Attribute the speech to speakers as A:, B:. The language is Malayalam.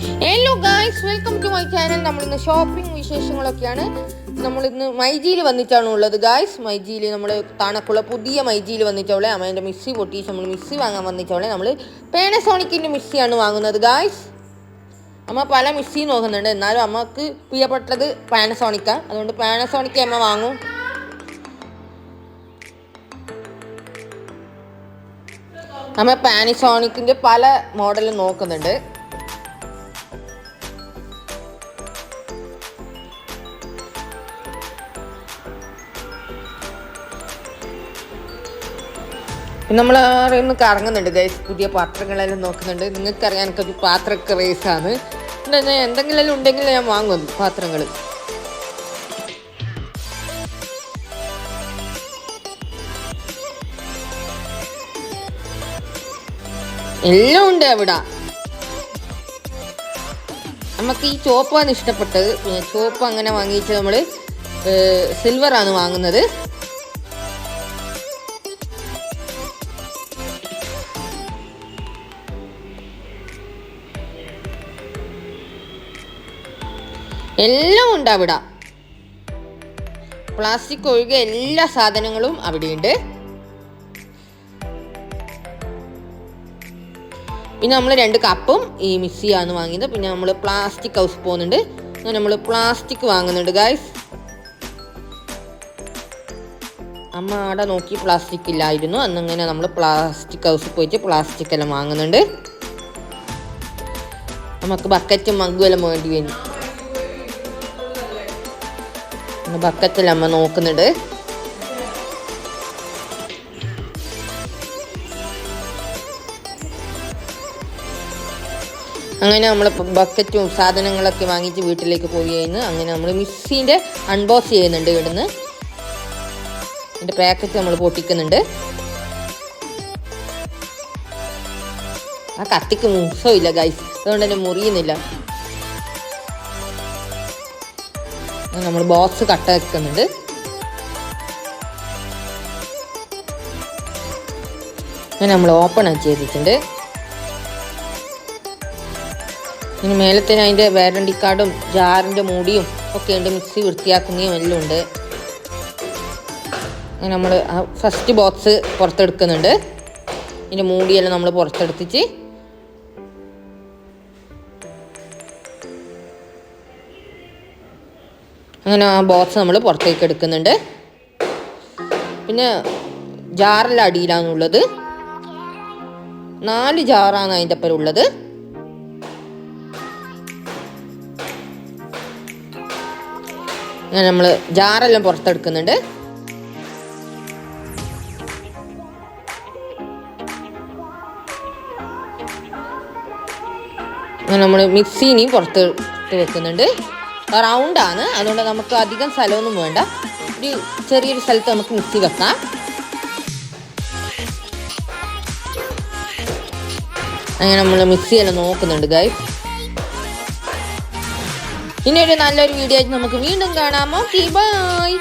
A: Hello guys, welcome to my channel. നമ്മളിന്ന് ഷോപ്പിംഗ് വിശേഷങ്ങളൊക്കെയാണ്. നമ്മളിന്ന് മൈജിയിൽ വന്നിട്ടാണ് ഉള്ളത് ഗായ്സ്. മൈജിയിൽ നമ്മൾ തണക്കുള്ള പുതിയ മൈജിയിൽ വന്നിട്ടവളെ അമ്മേൻ്റെ മിക്സി പൊട്ടിച്ച് നമ്മൾ മിക്സി വാങ്ങാൻ വന്നിട്ടവളെ നമ്മൾ പാനസോണിക്കിൻ്റെ മിക്സിയാണ് വാങ്ങുന്നത് ഗായ്സ്. അമ്മ പല മിക്സി നോക്കുന്നുണ്ട്, എന്നാലും അമ്മക്ക് പ്രിയപ്പെട്ടത് പാനസോണിക്കാണ്. അതുകൊണ്ട് പാനസോണിക്ക് അമ്മ വാങ്ങും. അമ്മ പാനസോണിക്കിൻ്റെ പല മോഡലും നോക്കുന്നുണ്ട്. നമ്മൾ അറിയുന്ന കറങ്ങുന്നുണ്ട് ഗൈസ്, പുതിയ പാത്രങ്ങളെല്ലാം നോക്കുന്നുണ്ട്. നിങ്ങൾക്കറിയാൻ എനിക്കൊരു പാത്ര ക്രേസാണ്. എന്തെങ്കിലും ഉണ്ടെങ്കിൽ ഞാൻ വാങ്ങും പാത്രങ്ങൾ. എല്ലാം ഉണ്ട് അവിടെ. നമുക്ക് ഈ ചോപ്പാണ് ഇഷ്ടപ്പെട്ടത്. പിന്നെ ചോപ്പ് അങ്ങനെ വാങ്ങിയിട്ട് നമ്മൾ സിൽവറാണ് വാങ്ങുന്നത്. എല്ലാം ഉണ്ട് അവിടെ. പ്ലാസ്റ്റിക് ഒഴികെ എല്ലാ സാധനങ്ങളും അവിടെയുണ്ട്. പിന്നെ നമ്മൾ 2 കപ്പും ഈ മിക്സിയാണ് വാങ്ങിയത്. പിന്നെ നമ്മൾ പ്ലാസ്റ്റിക് ഹൗസ് പോകുന്നുണ്ട്, നമ്മൾ പ്ലാസ്റ്റിക് വാങ്ങുന്നുണ്ട് ഗായ്സ്. അമ്മ അവിടെ നോക്കി പ്ലാസ്റ്റിക് ഇല്ലായിരുന്നു, അന്നിങ്ങനെ നമ്മൾ പ്ലാസ്റ്റിക് ഹൗസിൽ പോയിട്ട് പ്ലാസ്റ്റിക് എല്ലാം വാങ്ങുന്നുണ്ട്. നമുക്ക് ബക്കറ്റും മഗ്ഗും എല്ലാം വേണ്ടി വരും. ബക്കറ്റിൽ അമ്മ നോക്കുന്നുണ്ട്. അങ്ങനെ നമ്മൾ ബക്കറ്റും സാധനങ്ങളൊക്കെ വാങ്ങിച്ച് വീട്ടിലേക്ക് പോവുകയായിരുന്നു. അങ്ങനെ നമ്മൾ മിക്സീൻ്റെ അൺബോക്സ് ചെയ്യുന്നുണ്ട്. ഇവിടുന്ന് ഇതിൻ്റെ പാക്കറ്റ് നമ്മൾ പൊട്ടിക്കുന്നുണ്ട്. ആ കത്തിക്ക് മൂസമില്ല ഗൈസ്, അതുകൊണ്ട് തന്നെ മുറിയുന്നില്ല. നമ്മൾ ബോക്സ് കട്ട വെക്കുന്നുണ്ട്. അങ്ങനെ നമ്മൾ ഓപ്പൺ ചെയ്തിട്ടുണ്ട്. ഇനി മേലത്തേന് അതിൻ്റെ വാറണ്ടി കാർഡും ജാറിൻ്റെ മൂടിയും ഒക്കെ ഉണ്ട്. മിക്സി വൃത്തിയാക്കുന്നതും എല്ലാം ഉണ്ട്. അങ്ങനെ നമ്മൾ ഫസ്റ്റ് ബോക്സ് പുറത്തെടുക്കുന്നുണ്ട്. ഇതിൻ്റെ മൂടിയെല്ലാം നമ്മൾ പുറത്തെടുത്തിട്ട് അങ്ങനെ ആ ബോക്സ് നമ്മൾ പുറത്തേക്ക് എടുക്കുന്നുണ്ട്. പിന്നെ ജാറെല്ലാം അടിയിലാണുള്ളത്. 4 ജാറാണ് അതിൻ്റെ ഒപ്പം ഉള്ളത്. അങ്ങനെ നമ്മൾ ജാറെല്ലാം പുറത്തെടുക്കുന്നുണ്ട്. അങ്ങനെ നമ്മൾ മിക്സീനെയും പുറത്ത് വെക്കുന്നുണ്ട്. റൗണ്ടാണ്, അതുകൊണ്ട് നമുക്ക് അധികം സ്ഥലമൊന്നും വേണ്ട. ഒരു ചെറിയൊരു സ്ഥലത്ത് നമുക്ക് മിക്സി വെക്കാം. അങ്ങനെ നമ്മൾ മിക്സിയെല്ലാം നോക്കുന്നുണ്ട് ഗൈസ്. ഇനി ഒരു നല്ലൊരു വീഡിയോ ആയിട്ട് നമുക്ക് വീണ്ടും കാണാം. Okay, by.